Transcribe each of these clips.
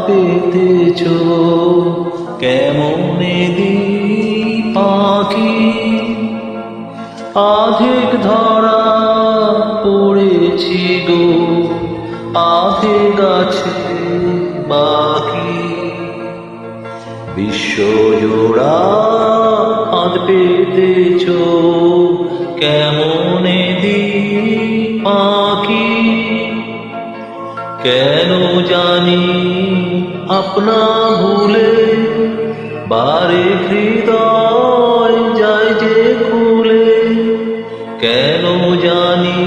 পেতেছ কেমনে দিই পাখি। আধেক ধরা পড়েছি গো আধে গাছে বাকি। বিশ্বজোড়া আধ পেতেছ কেমনে দিই পাখি। কেন জানি আপনা ভুলে বারে হৃদয় যায় যে খুলে। কেন জানি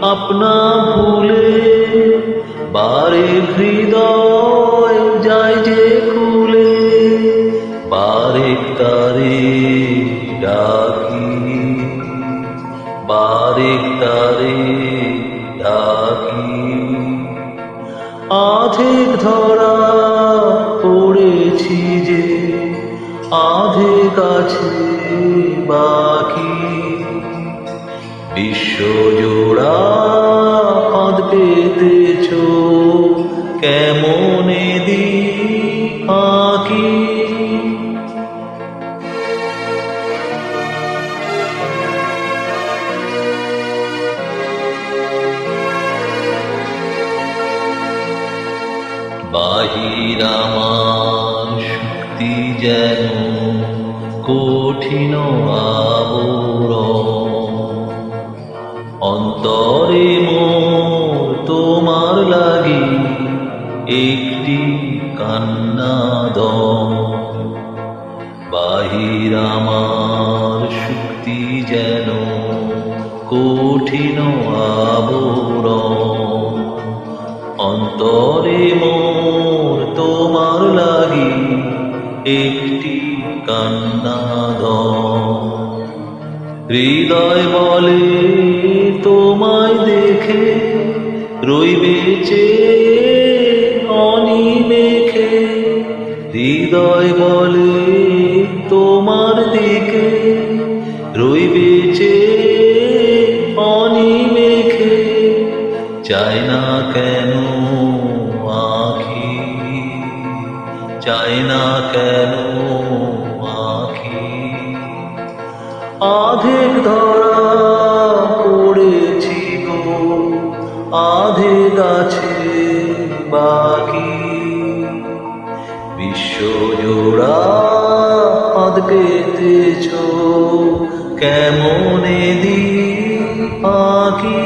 আপনা ভুলে বারে হৃদয় যায় যে খুলে। বারেক তারে ডাকি বারেক তারে ডাকি। আধেক ধরা পড়েছি যে আধে গাছে বাকি। বিশ্বজোড়া ফাঁদ পেতেছ কেমনে দিই ফাঁকি। বাহির আমার শক্তি যেন কঠিন আবরণ। অন্তরে মোর তোমার লাগি একটি কান্নাদন। বাহির আমার শক্তি যেন কঠিন আবরণ। অন্তরে মোর তোমার লাগি একটি কান্নাদন। হৃদয় বলে তোমায় দেখে রইবে চেয়ে অনিমেষে। হৃদয় বলে তোমার দিকে রইবে চেয়ে অনিমেষে। চাই না কেন আঁখি চাই না কেন আঁখি। আধেক ধরা পড়েছি গো আধে গাছে বাকি। বিশ্বজোড়া ফাঁদ পেতেছ কেমনে দিই ফাঁকি।